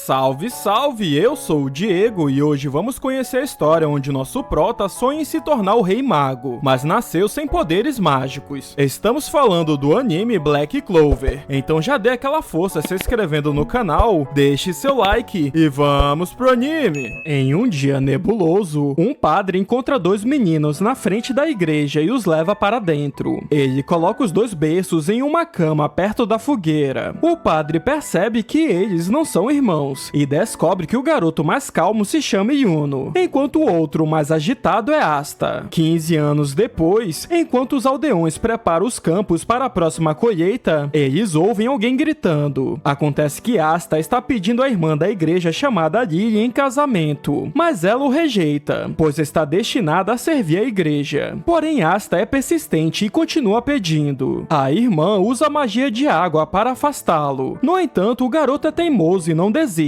Salve, salve! Eu sou o Diego e hoje vamos conhecer a história onde nosso prota sonha em se tornar o Rei Mago, mas nasceu sem poderes mágicos. Estamos falando do anime Black Clover, então já dê aquela força se inscrevendo no canal, deixe seu like e vamos pro anime! Em um dia nebuloso, um padre encontra dois meninos na frente da igreja e os leva para dentro. Ele coloca os dois berços em uma cama perto da fogueira. O padre percebe que eles não são irmãos e descobre que o garoto mais calmo se chama Yuno, enquanto o outro mais agitado é Asta. 15 anos depois, enquanto os aldeões preparam os campos para a próxima colheita, eles ouvem alguém gritando. Acontece que Asta está pedindo a irmã da igreja chamada Lily em casamento, mas ela o rejeita, pois está destinada a servir a igreja. Porém, Asta é persistente e continua pedindo. A irmã usa magia de água para afastá-lo. No entanto, o garoto é teimoso e não desiste.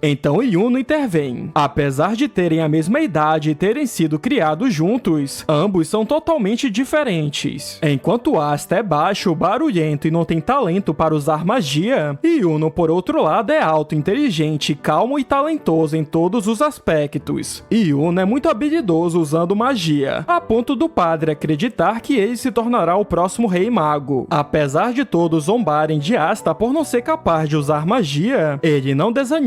Então Yuno intervém. Apesar de terem a mesma idade e terem sido criados juntos, ambos são totalmente diferentes. Enquanto Asta é baixo, barulhento e não tem talento para usar magia, Yuno, por outro lado, é alto, inteligente, calmo e talentoso em todos os aspectos. Yuno é muito habilidoso usando magia, a ponto do padre acreditar que ele se tornará o próximo Rei Mago. Apesar de todos zombarem de Asta por não ser capaz de usar magia, ele não desanima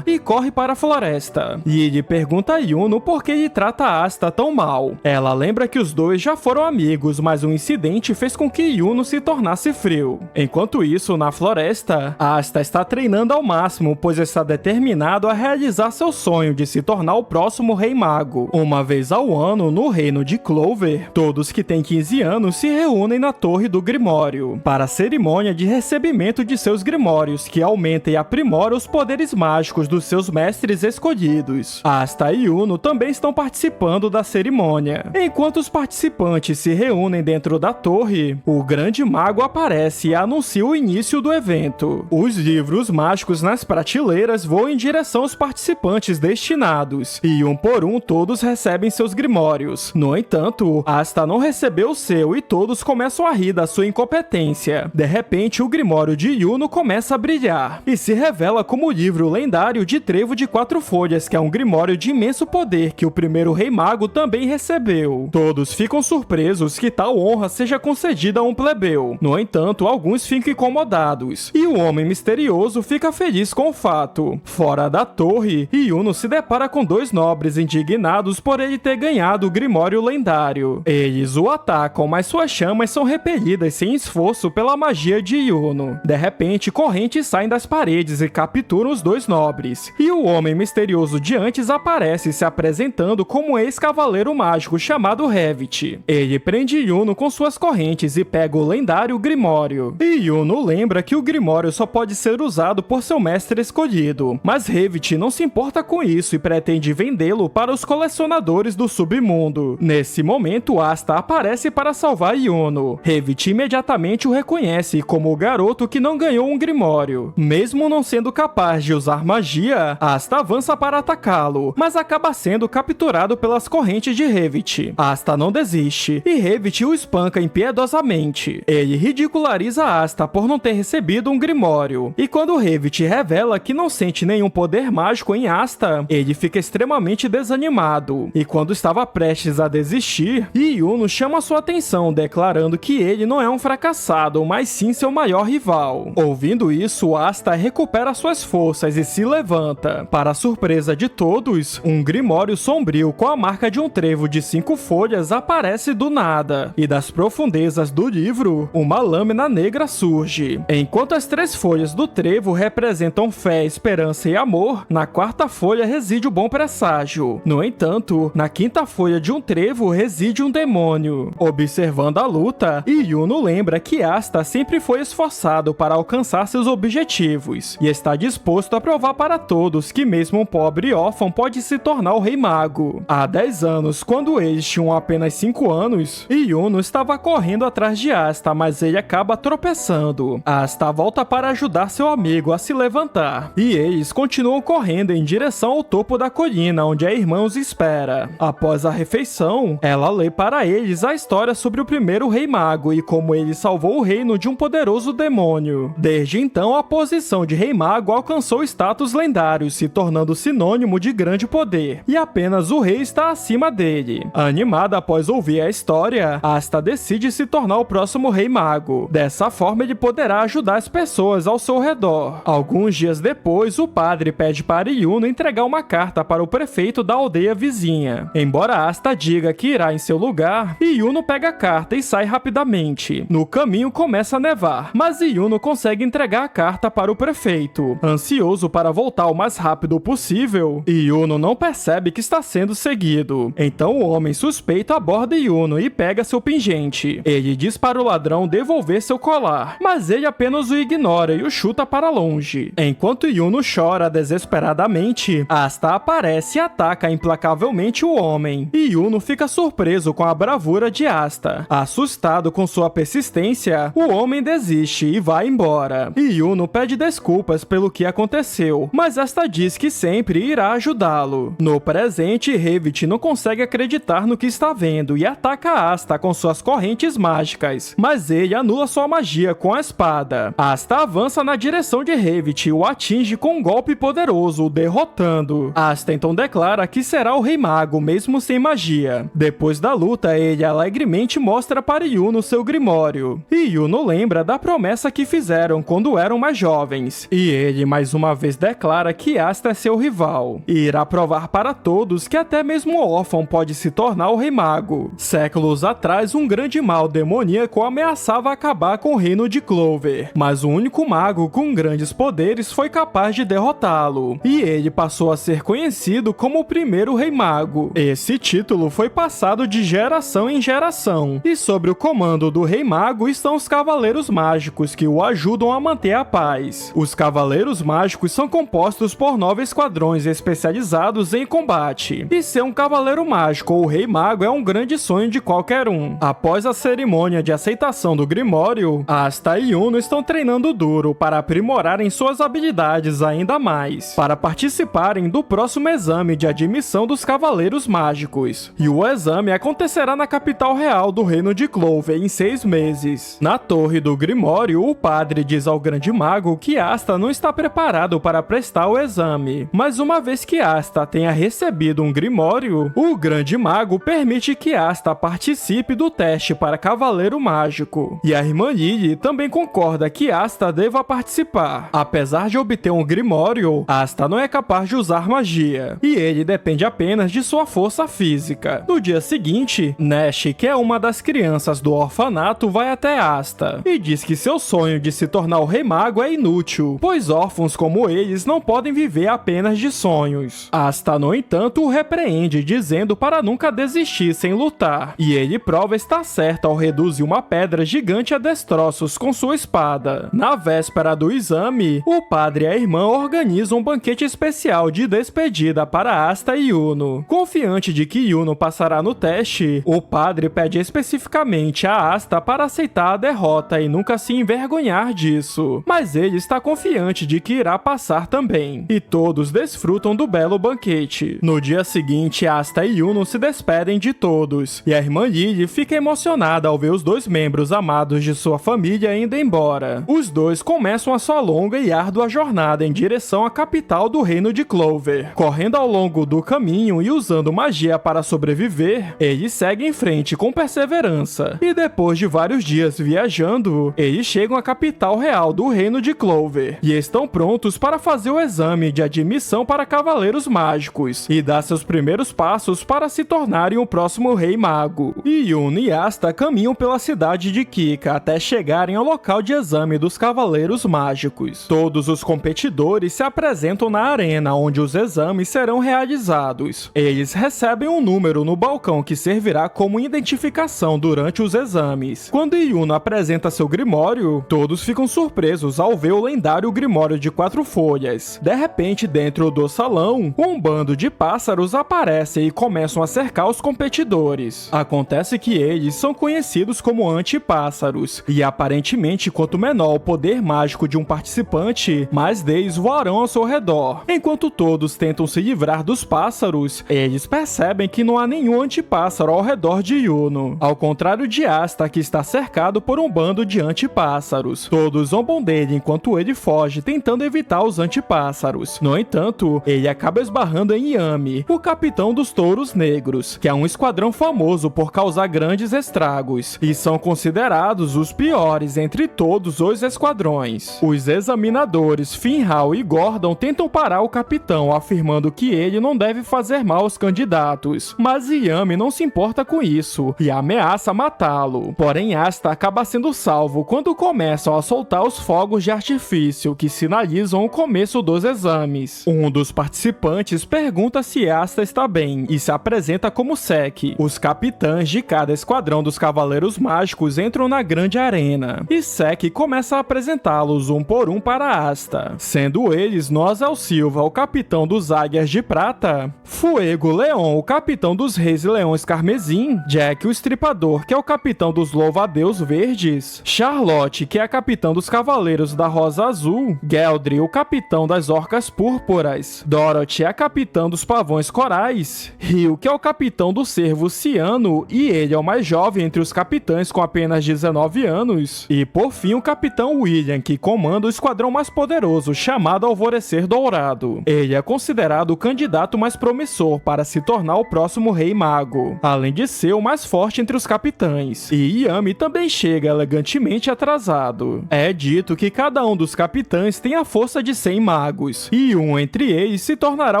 e corre para a floresta. E ele pergunta a Yuno por que ele trata Asta tão mal. Ela lembra que os dois já foram amigos, mas um incidente fez com que Yuno se tornasse frio. Enquanto isso, na floresta, Asta está treinando ao máximo, pois está determinado a realizar seu sonho de se tornar o próximo Rei Mago. Uma vez ao ano, no reino de Clover, todos que têm 15 anos se reúnem na Torre do Grimório para a cerimônia de recebimento de seus grimórios, que aumenta e aprimora os poderes mágicos dos seus mestres escolhidos. Asta e Yuno também estão participando da cerimônia. Enquanto os participantes se reúnem dentro da torre, o grande mago aparece e anuncia o início do evento. Os livros mágicos nas prateleiras voam em direção aos participantes destinados, e um por um todos recebem seus grimórios. No entanto, Asta não recebeu o seu e todos começam a rir da sua incompetência. De repente, o grimório de Yuno começa a brilhar e se revela como o livro lendário de Trevo de 4 Folhas, que é um grimório de imenso poder que o primeiro Rei Mago também recebeu. Todos ficam surpresos que tal honra seja concedida a um plebeu. No entanto, alguns ficam incomodados, e o homem misterioso fica feliz com o fato. Fora da torre, Yuno se depara com dois nobres indignados por ele ter ganhado o grimório lendário. Eles o atacam, mas suas chamas são repelidas sem esforço pela magia de Yuno. De repente, correntes saem das paredes e capturam os dois nobres, e o homem misterioso de antes aparece se apresentando como um ex-cavaleiro mágico chamado Revit. Ele prende Yuno com suas correntes e pega o lendário Grimório. E Yuno lembra que o Grimório só pode ser usado por seu mestre escolhido, mas Revit não se importa com isso e pretende vendê-lo para os colecionadores do submundo. Nesse momento, Asta aparece para salvar Yuno. Revit imediatamente o reconhece como o garoto que não ganhou um Grimório. Mesmo não sendo capaz de usar magia, Asta avança para atacá-lo, mas acaba sendo capturado pelas correntes de Revit. Asta não desiste, e Revit o espanca impiedosamente. Ele ridiculariza Asta por não ter recebido um grimório, e quando Revit revela que não sente nenhum poder mágico em Asta, ele fica extremamente desanimado. E quando estava prestes a desistir, Yuno chama sua atenção, declarando que ele não é um fracassado, mas sim seu maior rival. Ouvindo isso, Asta recupera suas forças e se levanta. Para a surpresa de todos, um grimório sombrio com a marca de um trevo de 5 folhas aparece do nada, e das profundezas do livro, uma lâmina negra surge. Enquanto as 3 folhas do trevo representam fé, esperança e amor, na 4ª folha reside o bom presságio. No entanto, na 5ª folha de um trevo reside um demônio. Observando a luta, Yuno lembra que Asta sempre foi esforçado para alcançar seus objetivos, e está disposto a provar para todos que mesmo um pobre órfão pode se tornar o Rei Mago. Há 10 anos, quando eles tinham apenas 5 anos, Yuno estava correndo atrás de Asta, mas ele acaba tropeçando. Asta volta para ajudar seu amigo a se levantar, e eles continuam correndo em direção ao topo da colina, onde a irmã os espera. Após a refeição, ela lê para eles a história sobre o primeiro Rei Mago e como ele salvou o reino de um poderoso demônio. Desde então, a posição de Rei Mago alcançou status lendário, se tornando sinônimo de grande poder, e apenas o rei está acima dele. Animada após ouvir a história, Asta decide se tornar o próximo Rei Mago. Dessa forma, ele poderá ajudar as pessoas ao seu redor. Alguns dias depois, o padre pede para Yuno entregar uma carta para o prefeito da aldeia vizinha. Embora Asta diga que irá em seu lugar, Yuno pega a carta e sai rapidamente. No caminho começa a nevar, mas Yuno consegue entregar a carta para o prefeito. Ansioso para voltar o mais rápido possível, Yuno não percebe que está sendo seguido. Então o homem suspeito aborda Yuno e pega seu pingente. Ele diz para o ladrão devolver seu colar, mas ele apenas o ignora e o chuta para longe. Enquanto Yuno chora desesperadamente, Asta aparece e ataca implacavelmente o homem. Yuno fica surpreso com a bravura de Asta. Assustado com sua persistência, o homem desiste e vai embora. Yuno pede desculpas pelo que aconteceu, mas Asta diz que sempre irá ajudá-lo. No presente, Revit não consegue acreditar no que está vendo e ataca Asta com suas correntes mágicas, mas ele anula sua magia com a espada. Asta avança na direção de Revit e o atinge com um golpe poderoso, o derrotando. Asta então declara que será o Rei Mago, mesmo sem magia. Depois da luta, ele alegremente mostra para Yuno seu grimório. Yuno lembra da promessa que fizeram quando eram mais jovens, e ele mais uma vez declara que Asta é seu rival, e irá provar para todos que até mesmo o órfão pode se tornar o Rei Mago. Séculos atrás, um grande mal demoníaco ameaçava acabar com o reino de Clover, mas o único mago com grandes poderes foi capaz de derrotá-lo, e ele passou a ser conhecido como o primeiro Rei Mago. Esse título foi passado de geração em geração, e sobre o comando do Rei Mago estão os Cavaleiros Mágicos, que o ajudam a manter a paz. Os Cavaleiros Mágicos são compostos por 9 esquadrões especializados em combate, e ser um Cavaleiro Mágico ou Rei Mago é um grande sonho de qualquer um. Após a cerimônia de aceitação do Grimório, Asta e Yuno estão treinando duro para aprimorarem suas habilidades ainda mais, para participarem do próximo exame de admissão dos Cavaleiros Mágicos. E o exame acontecerá na capital real do reino de Clover em 6 meses. Na torre do Grimório, o padre diz ao grande mago que Asta não está preparado para prestar o exame, mas uma vez que Asta tenha recebido um Grimório, o grande mago permite que Asta participe do teste para Cavaleiro Mágico. E a irmã Lily também concorda que Asta deva participar. Apesar de obter um Grimório, Asta não é capaz de usar magia, e ele depende apenas de sua força física. No dia seguinte, Nash, que é uma das crianças do orfanato, vai até Asta e diz que seu sonho de se tornar o Rei Mago é inútil, pois órfãos como eles não podem viver apenas de sonhos. Asta, no entanto, o repreende, dizendo para nunca desistir sem lutar, e ele prova estar certo ao reduzir uma pedra gigante a destroços com sua espada. Na véspera do exame, o padre e a irmã organizam um banquete especial de despedida para Asta e Yuno. Confiante de que Yuno passará no teste, o padre pede especificamente a Asta para aceitar a derrota e nunca se envergonhar disso, mas ele está confiante de que irá passar também, e todos desfrutam do belo banquete. No dia seguinte, Asta e Yuno se despedem de todos, e a irmã Lily fica emocionada ao ver os dois membros amados de sua família indo embora. Os dois começam a sua longa e árdua jornada em direção à capital do reino de Clover. Correndo ao longo do caminho e usando magia para sobreviver, eles seguem em frente com perseverança, e depois de vários dias viajando, eles chegam à capital real do reino de Clover, e estão prontos para fazer o exame de admissão para Cavaleiros Mágicos, e dar seus primeiros passos para se tornarem o próximo Rei Mago. Yuno e Asta caminham pela cidade de Kika até chegarem ao local de exame dos Cavaleiros Mágicos. Todos os competidores se apresentam na arena onde os exames serão realizados. Eles recebem um número no balcão que servirá como identificação durante os exames. Quando Yuno apresenta seu Grimório, todos ficam surpresos ao ver o lendário Grimório de 4 folhas. De repente, dentro do salão, um bando de pássaros aparece e começam a cercar os competidores. Acontece que eles são conhecidos como antipássaros, e aparentemente quanto menor o poder mágico de um participante, mais deles voarão ao seu redor. Enquanto todos tentam se livrar dos pássaros, eles percebem que não há nenhum antipássaro ao redor de Yuno, ao contrário de Asta, que está cercado por um bando de antipássaros. Todos zombam dele enquanto ele foge, tentando evitar eliminar os antipássaros. No entanto, ele acaba esbarrando em Yami, o capitão dos Touros Negros, que é um esquadrão famoso por causar grandes estragos, e são considerados os piores entre todos os esquadrões. Os examinadores Finhal e Gordon tentam parar o capitão, afirmando que ele não deve fazer mal aos candidatos, mas Yami não se importa com isso e ameaça matá-lo. Porém, Asta acaba sendo salvo quando começam a soltar os fogos de artifício que sinalizam o começo dos exames. Um dos participantes pergunta se Asta está bem e se apresenta como Sek. Os capitães de cada esquadrão dos Cavaleiros Mágicos entram na grande arena e Sek começa a apresentá-los um por um para Asta, sendo eles Nozel Silva, o capitão dos Águias de Prata, Fuego Leon, o capitão dos Reis e Leões Carmesim, Jack o Estripador, que é o capitão dos Louva-a-Deus Verdes, Charlotte, que é a capitã dos Cavaleiros da Rosa Azul, Geldry, o capitão das Orcas Púrpuras, Dorothy, a capitã dos Pavões Corais, Ryu, que é o capitão do Cervo Ciano, e ele é o mais jovem entre os capitães com apenas 19 anos, e por fim o capitão William, que comanda o esquadrão mais poderoso, chamado Alvorecer Dourado. Ele é considerado o candidato mais promissor para se tornar o próximo Rei Mago, além de ser o mais forte entre os capitães, e Yami também chega elegantemente atrasado. É dito que cada um dos capitães tem a força de 100 magos, e um entre eles se tornará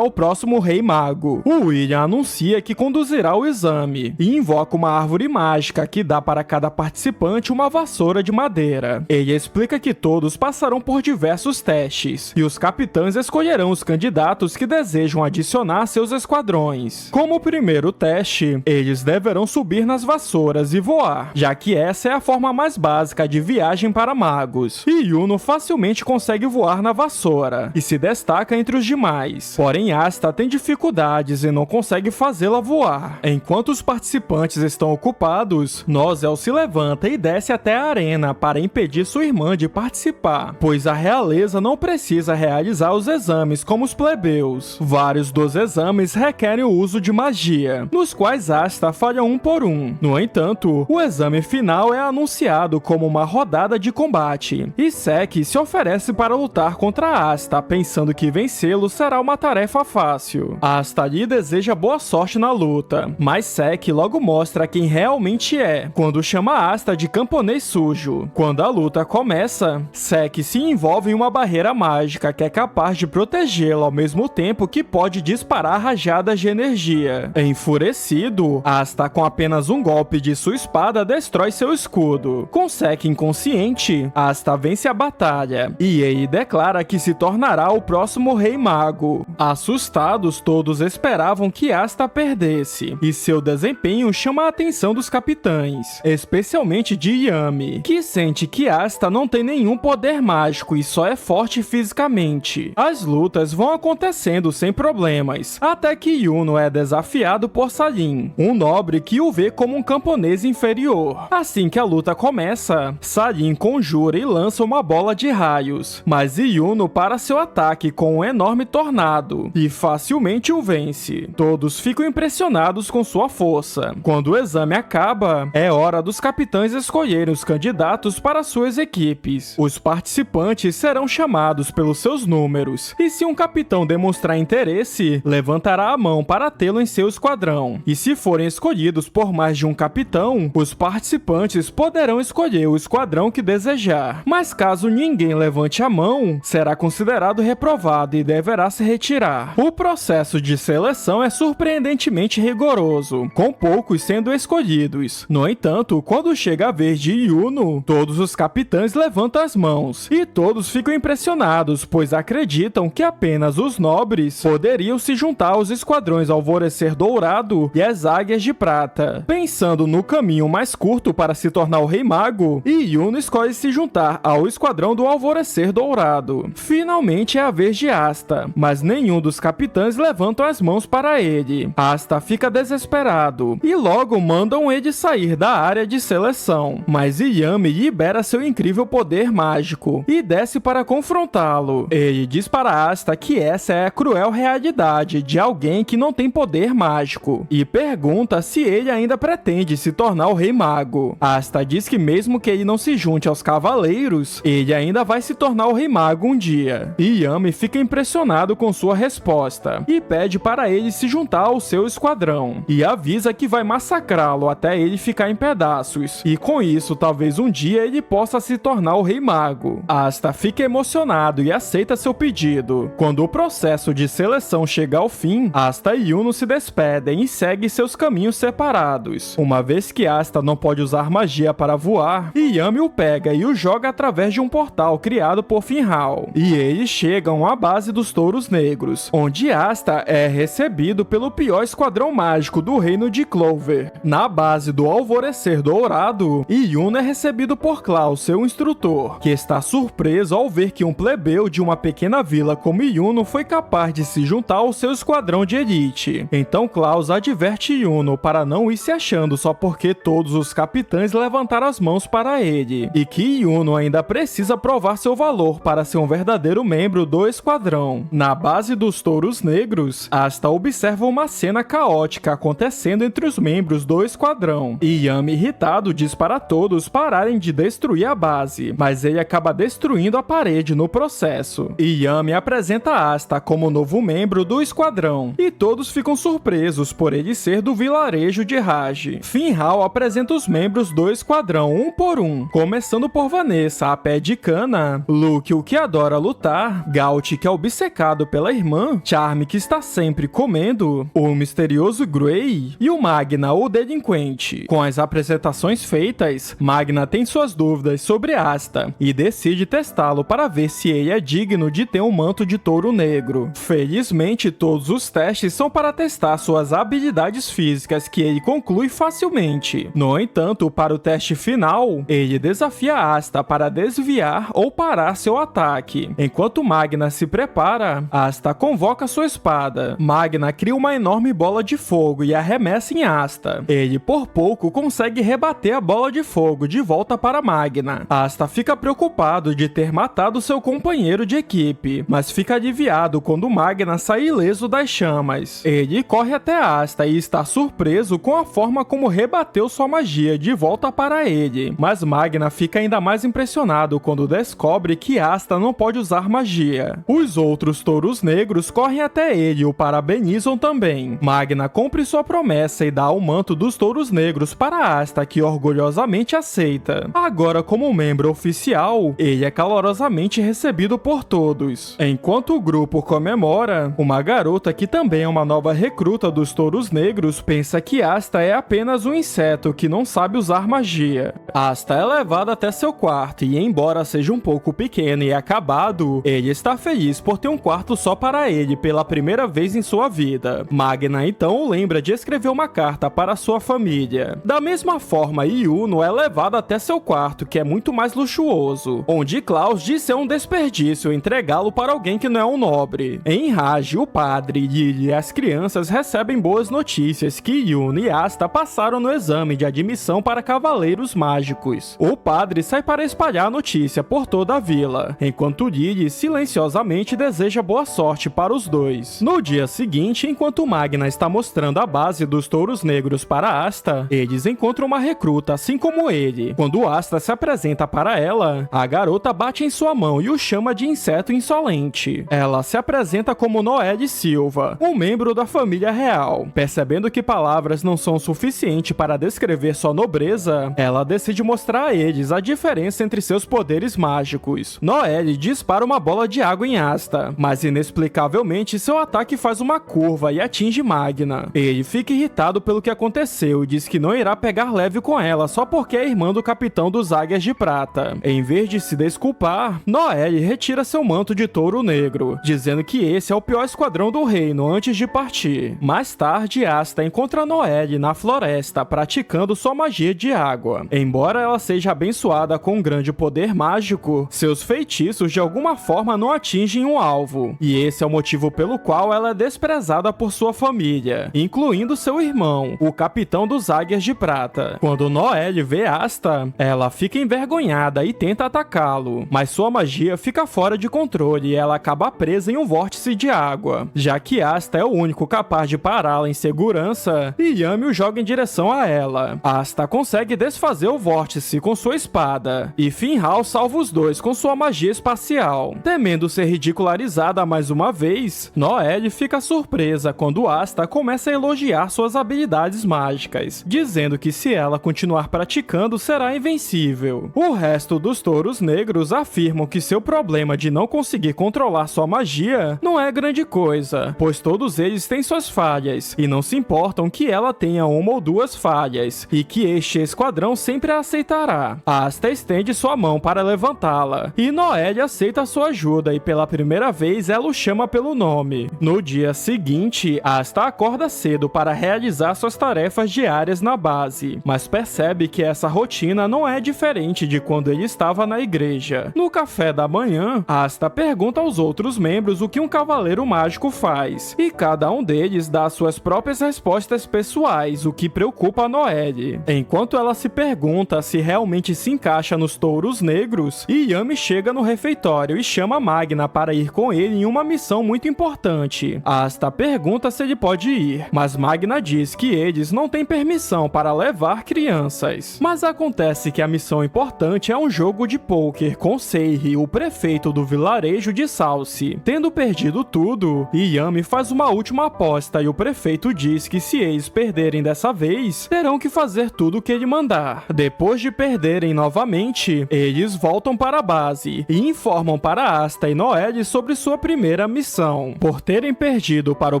o próximo Rei Mago. O William anuncia que conduzirá o exame, e invoca uma árvore mágica que dá para cada participante uma vassoura de madeira. Ele explica que todos passarão por diversos testes, e os capitães escolherão os candidatos que desejam adicionar seus esquadrões. Como primeiro teste, eles deverão subir nas vassouras e voar, já que essa é a forma mais básica de viagem para magos. E Yuno facilmente consegue voar na vassoura, e se destaca entre os demais. Porém, Asta tem dificuldades e não consegue fazê-la voar. Enquanto os participantes estão ocupados, Nozel se levanta e desce até a arena para impedir sua irmã de participar, pois a realeza não precisa realizar os exames como os plebeus. Vários dos exames requerem o uso de magia, nos quais Asta falha um por um. No entanto, o exame final é anunciado como uma rodada de combate, e Sek se oferece para lutar contra Asta, pensando que vencê-lo será uma tarefa fácil. Asta lhe deseja boa sorte na luta, mas Sek logo mostra quem realmente é, quando chama Asta de camponês sujo. Quando a luta começa, Sek se envolve em uma barreira mágica que é capaz de protegê-lo ao mesmo tempo que pode disparar rajadas de energia. Enfurecido, Asta com apenas um golpe de sua espada destrói seu escudo. Com Sek inconsciente, Asta vence a batalha, e ele declara que se tornará o próximo Rei Mago. Assustados, todos esperavam que Asta perdesse, e seu desempenho chama a atenção dos capitães, especialmente de Yami, que sente que Asta não tem nenhum poder mágico e só é forte fisicamente. As lutas vão acontecendo sem problemas, até que Yuno é desafiado por Salim, um nobre que o vê como um camponês inferior. Assim que a luta começa, Salim conjura e lança uma bola de raios, mas Yuno para seu ataque com um enorme tornado, e facilmente o vence. Todos ficam impressionados com sua força. Quando o exame acaba, é hora dos capitães escolherem os candidatos para suas equipes. Os participantes serão chamados pelos seus números, e se um capitão demonstrar interesse, levantará a mão para tê-lo em seu esquadrão. E se forem escolhidos por mais de um capitão, os participantes poderão escolher o esquadrão que desejar. Mas caso ninguém levante a mão, será considerado reprovado e deverá se retirar. O processo de seleção é surpreendentemente rigoroso, com poucos sendo escolhidos. No entanto, quando chega a vez de Yuno, todos os capitães levantam as mãos, e todos ficam impressionados, pois acreditam que apenas os nobres poderiam se juntar aos esquadrões Alvorecer Dourado e as Águias de Prata. Pensando no caminho mais curto para se tornar o Rei Mago, Yuno escolhe se juntar ao esquadrão do Alvorecer Dourado. Finalmente é a vez de Asta, mas nenhum dos capitães levantam as mãos para ele. Asta fica desesperado, e logo mandam ele sair da área de seleção, mas Yami libera seu incrível poder mágico, e desce para confrontá-lo. Ele diz para Asta que essa é a cruel realidade de alguém que não tem poder mágico, e pergunta se ele ainda pretende se tornar o Rei Mago. Asta diz que mesmo que ele não se junte aos cavaleiros, ele ainda vai se tornar o Rei Mago um dia. E Yami fica impressionado com sua resposta e pede para ele se juntar ao seu esquadrão e avisa que vai massacrá-lo até ele ficar em pedaços, e com isso talvez um dia ele possa se tornar o Rei Mago. Asta fica emocionado e aceita seu pedido. Quando o processo de seleção chega ao fim, Asta e Yuno se despedem e seguem seus caminhos separados. Uma vez que Asta não pode usar magia para voar, Yami o pega e o joga através de um portal criado por Finral, e eles chegam à base dos Touros Negros, onde Asta é recebido pelo pior esquadrão mágico do reino de Clover. Na base do Alvorecer Dourado, Yuno é recebido por Klaus, seu instrutor, que está surpreso ao ver que um plebeu de uma pequena vila como Yuno foi capaz de se juntar ao seu esquadrão de elite. Então Klaus adverte Yuno para não ir se achando só porque todos os capitães levantaram as mãos para ele, e que Yuno ainda precisa provar seu valor para ser um verdadeiro membro do esquadrão. Na base dos Touros Negros, Asta observa uma cena caótica acontecendo entre os membros do esquadrão, e Yami, irritado, diz para todos pararem de destruir a base, mas ele acaba destruindo a parede no processo. E Yami apresenta Asta como novo membro do esquadrão, e todos ficam surpresos por ele ser do vilarejo de Raj. Finral apresenta os membros do esquadrão um por um, começando por Vanessa, a pé de cana, Luke, o que adora lutar, Gaut, que é obcecado pela irmã, Charme, que está sempre comendo, o misterioso Gray e o Magna, o delinquente. Com as apresentações feitas, Magna tem suas dúvidas sobre Asta e decide testá-lo para ver se ele é digno de ter um manto de touro negro. Felizmente, todos os testes são para testar suas habilidades físicas, que ele conclui facilmente. No entanto, para o teste final, ele desafia Asta para desviar ou parar seu ataque. Enquanto Magna se prepara, Asta convoca sua espada. Magna cria uma enorme bola de fogo e arremessa em Asta. Ele, por pouco, consegue rebater a bola de fogo de volta para Magna. Asta fica preocupado de ter matado seu companheiro de equipe, mas fica aliviado quando Magna sai ileso das chamas. Ele corre até Asta e está surpreso com a forma como rebateu sua magia de volta para ele, mas Magna fica ainda mais impressionado quando descobre que Asta não pode usar magia. Os outros Touros Negros correm até ele e o parabenizam também. Magna cumpre sua promessa e dá o manto dos Touros Negros para Asta, que orgulhosamente aceita. Agora, como membro oficial, ele é calorosamente recebido por todos. Enquanto o grupo comemora, uma garota que também é uma nova recruta dos Touros Negros pensa que Asta é apenas um inseto que não sabe usar magia. Asta é levada até seu quarto e, embora seja um pouco pequeno e acabado, ele está feliz por ter um quarto só para ele pela primeira vez em sua vida. Magna então o lembra de escrever uma carta para sua família. Da mesma forma, Yuno é levado até seu quarto, que é muito mais luxuoso, onde Klaus diz ser um desperdício entregá-lo para alguém que não é um nobre. Em Raj, o padre, Lily e as crianças recebem boas notícias que Yuno e Asta passaram no exame de admissão para cavaleiros mágicos. O padre sai para espalhar a notícia por toda a vila, enquanto Lily silenciosamente deseja boa sorte para os dois. No dia seguinte, enquanto Magna está mostrando a base dos Touros Negros para Asta, eles encontram uma recruta assim como ele. Quando Asta se apresenta para ela, a garota bate em sua mão e o chama de inseto insolente. Ela se apresenta como Noelle Silva, um membro da família real. Percebendo que palavras não são suficientes para descrever sua nobreza, ela decide mostrar a eles a diferença entre seus poderes mágicos. Noelle dispara uma bola de água em Asta, mas inexplicavelmente seu ataque faz uma curva e atinge Magna. Ele fica irritado pelo que aconteceu e diz que não irá pegar leve com ela só porque é irmã do capitão dos Águias de Prata. Em vez de se desculpar, Noelle retira seu manto de touro negro, dizendo que esse é o pior esquadrão do reino antes de partir. Mais tarde, Asta encontra Noelle na floresta praticando sua magia de água. Embora ela seja abençoada com um grande poder mágico, seus feitiços de alguma forma não atingem um alvo, e esse é o motivo pelo qual ela é desprezada por sua família, incluindo seu irmão, o capitão dos Águias de Prata. Quando Noelle vê Asta, ela fica envergonhada e tenta atacá-lo, mas sua magia fica fora de controle e ela acaba presa em um vórtice de água. Já que Asta é o único capaz de pará-la em segurança, Yami o joga em direção a ela. Asta consegue desfazer o vórtice com sua espada, e Finral salva os dois com sua magia espacial. especial. Temendo ser ridicularizada mais uma vez, Noelle fica surpresa quando Asta começa a elogiar suas habilidades mágicas, dizendo que se ela continuar praticando será invencível. O resto dos touros negros afirmam que seu problema de não conseguir controlar sua magia não é grande coisa, pois todos eles têm suas falhas e não se importam que ela tenha uma ou duas falhas, e que este esquadrão sempre a aceitará. Asta estende sua mão para levantá-la, e Noelle aceita sua ajuda e pela primeira vez ela o chama pelo nome. No dia seguinte, Asta acorda cedo para realizar suas tarefas diárias na base, mas percebe que essa rotina não é diferente de quando ele estava na igreja. No café da manhã, Asta pergunta aos outros membros o que um cavaleiro mágico faz, e cada um deles dá suas próprias respostas pessoais, o que preocupa a Noelle. Enquanto ela se pergunta se realmente se encaixa nos touros negros, Yami chega no refeitório e chama Magna para ir com ele em uma missão muito importante. Asta pergunta se ele pode ir, mas Magna diz que eles não têm permissão para levar crianças. Mas acontece que a missão importante é um jogo de pôquer com Seiri, o prefeito do vilarejo de Salce. Tendo perdido tudo, Yami faz uma última aposta e o prefeito diz que se eles perderem dessa vez, terão que fazer tudo o que ele mandar. Depois de perderem novamente, eles voltam para a base e informam para Asta e Noelle sobre sua primeira missão. Por terem perdido para o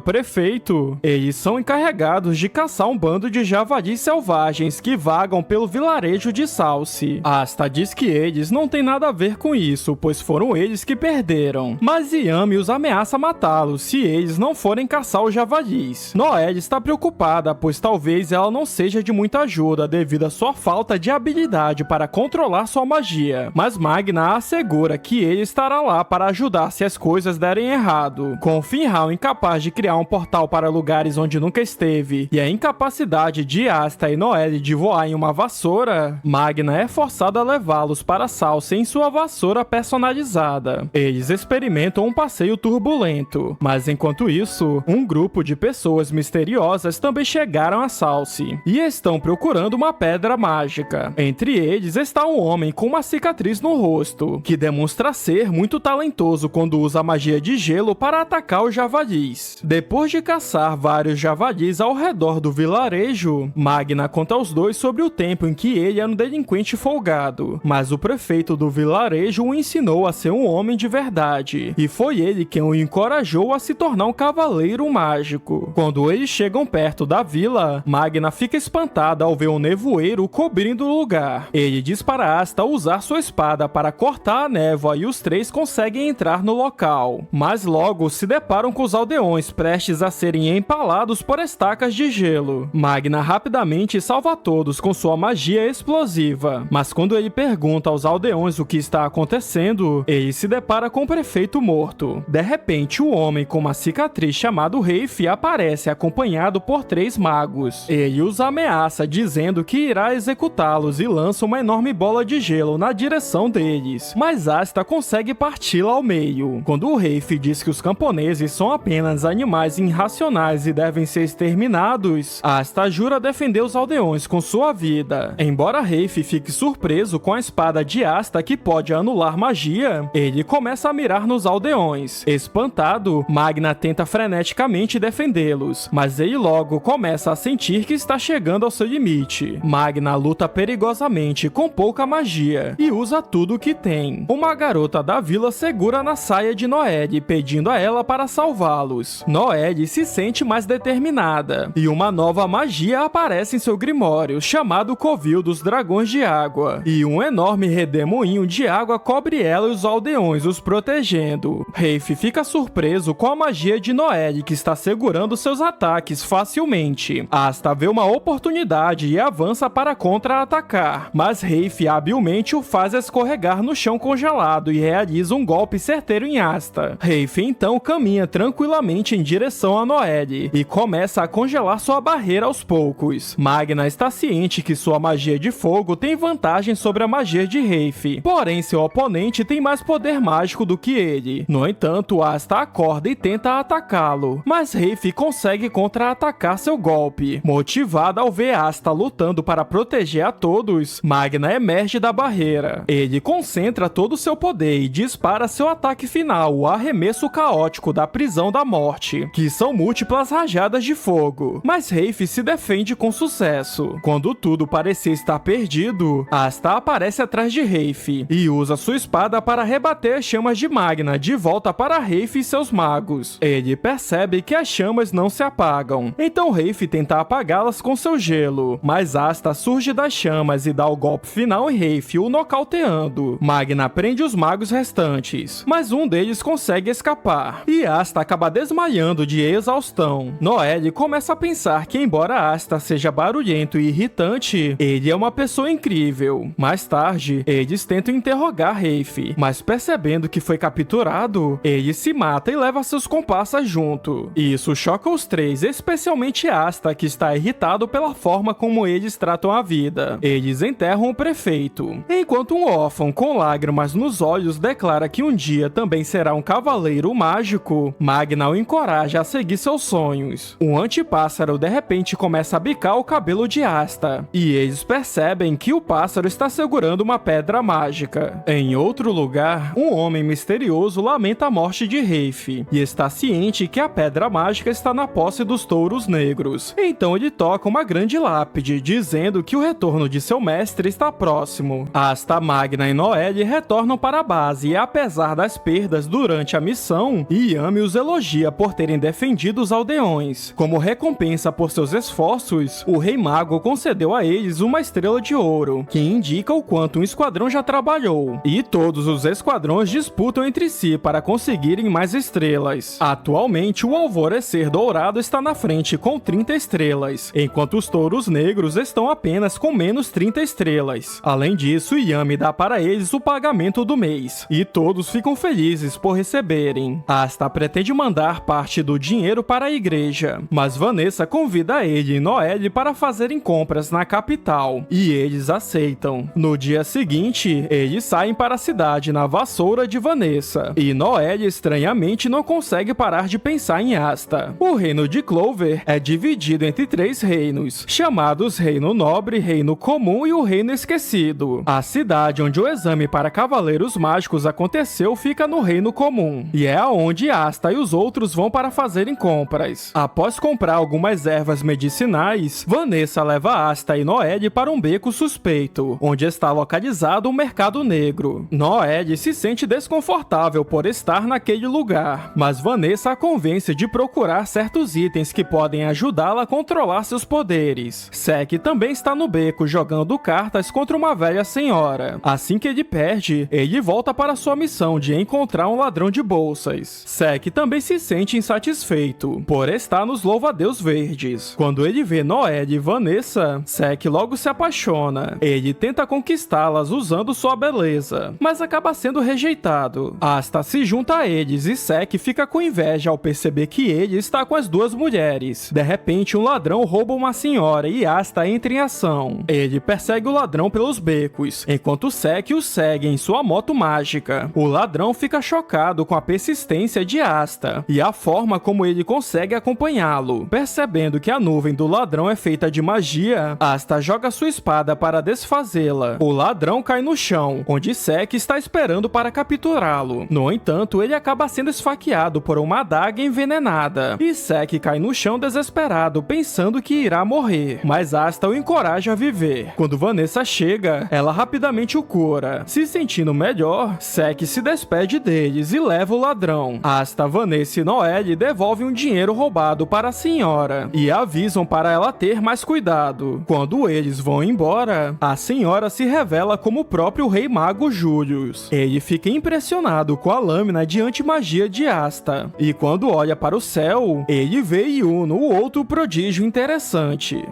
prefeito, eles são encarregados de caçar um bando de javalis selvagens que vagam pelo vilarejo de Salce. Asta diz que eles não têm nada a ver com isso, pois foram eles que perderam. Mas Yami os ameaça matá-los se eles não forem caçar os javalis. Noelle está preocupada, pois talvez ela não seja de muita ajuda devido à sua falta de habilidade para controlar sua magia. Mas Magna assegura que ele estará lá para ajudar se as coisas derem errado. Com Finral incapaz de criar um portal para lugares onde nunca esteve e a incapacidade de Asta e Noelle de voar em uma vassoura, Magna é forçada a levá-los para Salce em sua vassoura personalizada. Eles experimentam um passeio turbulento, mas enquanto isso, um grupo de pessoas misteriosas também chegaram a Salce e estão procurando uma pedra mágica. Entre eles está um homem com uma cicatriz no rosto, que demonstra ser muito talentoso quando usa magia de gelo para atacar os javalis. Depois de caçar vários javalis ao redor do vilarejo, Magna conta aos dois sobre o tempo em que ele era um delinquente folgado, mas o prefeito do vilarejo o ensinou a ser um homem de verdade, e foi ele quem o encorajou a se tornar um cavaleiro mágico. Quando eles chegam perto da vila, Magna fica espantada ao ver um nevoeiro cobrindo o lugar. Ele diz para Asta usar sua espada para cortar a névoa e os três conseguem entrar no local. Mas logo se deparam com os aldeões prestes a serem empalados por estacas de gelo. Magna rapidamente salva todos com sua magia explosiva, mas quando ele pergunta aos aldeões o que está acontecendo, ele se depara com o prefeito morto. De repente, o homem com uma cicatriz chamado Rafe aparece acompanhado por 3 magos. Ele os ameaça dizendo que irá executá-los e lança uma enorme bola de gelo na direção deles, mas Asta consegue parti-la ao meio. Quando o Rafe diz que os camponeses são apenas animais irracionais e devem ser exterminados, Asta jura defender os aldeões com sua vida. Embora Rafe fique surpreso com a espada de Asta que pode anular magia, ele começa a mirar nos aldeões. Espantado, Magna tenta freneticamente defendê-los, mas ele logo começa a sentir que está chegando ao seu limite. Magna luta perigosamente com pouca magia e usa tudo o que tem. Uma garota da vila segura na saia de Noelle, pedindo a ela para salvá-los. Noelle se sente mais determinada e uma nova magia aparece em seu grimório, chamado Covil dos Dragões de Água, e um enorme redemoinho de água cobre ela e os aldeões, os protegendo. Rafe fica surpreso com a magia de Noelle, que está segurando seus ataques facilmente. Asta vê uma oportunidade e avança para contra-atacar, mas Rafe habilmente o faz escorregar no chão congelado e realiza um golpe certeiro em Asta. Rafe então caminha tranquilamente em direção a Noelle e começa a congelar sua barreira aos poucos. Magna está ciente que sua magia de fogo tem vantagem sobre a magia de Rafe, porém seu oponente tem mais poder mágico do que ele. No entanto, Asta acorda e tenta atacá-lo, mas Rafe consegue contra-atacar seu golpe. Motivada ao ver Asta lutando para proteger a todos, Magna emerge da barreira. Ele concentra todo o seu poder poder e dispara seu ataque final, o arremesso caótico da prisão da morte, que são múltiplas rajadas de fogo. Mas Rafe se defende com sucesso. Quando tudo parecia estar perdido, Asta aparece atrás de Rafe e usa sua espada para rebater as chamas de Magna de volta para Rafe e seus magos. Ele percebe que as chamas não se apagam, então Rafe tenta apagá-las com seu gelo, mas Asta surge das chamas e dá o golpe final em Rafe, o nocauteando. Magna prende os magos restantes, mas um deles consegue escapar, e Asta acaba desmaiando de exaustão. Noelle começa a pensar que, embora Asta seja barulhento e irritante, ele é uma pessoa incrível. Mais tarde, eles tentam interrogar Rafe, mas percebendo que foi capturado, ele se mata e leva seus comparsas junto. Isso choca os três, especialmente Asta, que está irritado pela forma como eles tratam a vida. Eles enterram o prefeito, enquanto um órfão com lágrimas nos olhos declara que um dia também será um cavaleiro mágico. Magna o encoraja a seguir seus sonhos. Um antipássaro de repente começa a bicar o cabelo de Asta, e eles percebem que o pássaro está segurando uma pedra mágica. Em outro lugar, um homem misterioso lamenta a morte de Rafe, e está ciente que a pedra mágica está na posse dos touros negros. Então ele toca uma grande lápide, dizendo que o retorno de seu mestre está próximo. Asta, Magna e Noelle retornam para a base, e apesar das perdas durante a missão, Yami os elogia por terem defendido os aldeões. Como recompensa por seus esforços, o Rei Mago concedeu a eles uma estrela de ouro, que indica o quanto um esquadrão já trabalhou, e todos os esquadrões disputam entre si para conseguirem mais estrelas. Atualmente, o Alvorecer Dourado está na frente com 30 estrelas, enquanto os touros negros estão apenas com menos 30 estrelas. Além disso, Yami dá para eles o pagamento do mês, e todos ficam felizes por receberem. Asta pretende mandar parte do dinheiro para a igreja, mas Vanessa convida ele e Noelle para fazerem compras na capital, e eles aceitam. No dia seguinte, eles saem para a cidade na vassoura de Vanessa, e Noelle estranhamente não consegue parar de pensar em Asta. O reino de Clover é dividido entre 3 reinos, chamados Reino Nobre, Reino Comum e o Reino Esquecido. A cidade onde o exame para cavaleiros mágicos aconteceu fica no Reino Comum, e é aonde Asta e os outros vão para fazerem compras. Após comprar algumas ervas medicinais, Vanessa leva Asta e Noelle para um beco suspeito, onde está localizado um mercado negro. Noelle se sente desconfortável por estar naquele lugar, mas Vanessa a convence de procurar certos itens que podem ajudá-la a controlar seus poderes. Sek também está no beco jogando cartas contra uma velha senhora. Assim que ele perde, ele volta para sua missão de encontrar um ladrão de bolsas. Sek também se sente insatisfeito por estar nos louva-a-Deus verdes. Quando ele vê Noelle e Vanessa, Sek logo se apaixona. Ele tenta conquistá-las usando sua beleza, mas acaba sendo rejeitado. Asta se junta a eles e Sek fica com inveja ao perceber que ele está com as 2 mulheres. De repente, um ladrão rouba uma senhora e Asta entra em ação. Ele persegue o ladrão pelos becos, enquanto Sek o segue em sua moto mágica. O ladrão fica chocado com a persistência de Asta e a forma como ele consegue acompanhá-lo. Percebendo que a nuvem do ladrão é feita de magia, Asta joga sua espada para desfazê-la. O ladrão cai no chão, onde Sek está esperando para capturá-lo. No entanto, ele acaba sendo esfaqueado por uma adaga envenenada, e Sek cai no chão desesperado, pensando que irá morrer, mas Asta o encoraja a viver. Quando Vanessa chega, ela rapidamente o cura. Se sentindo melhor, Sek se despede deles e leva o ladrão. Asta, Vanessa e Noelle devolvem um dinheiro roubado para a senhora e avisam para ela ter mais cuidado. Quando eles vão embora, a senhora se revela como o próprio Rei Mago Julius. Ele fica impressionado com a lâmina de antimagia de Asta, e quando olha para o céu, ele vê Yuno, o outro prodígio interessante.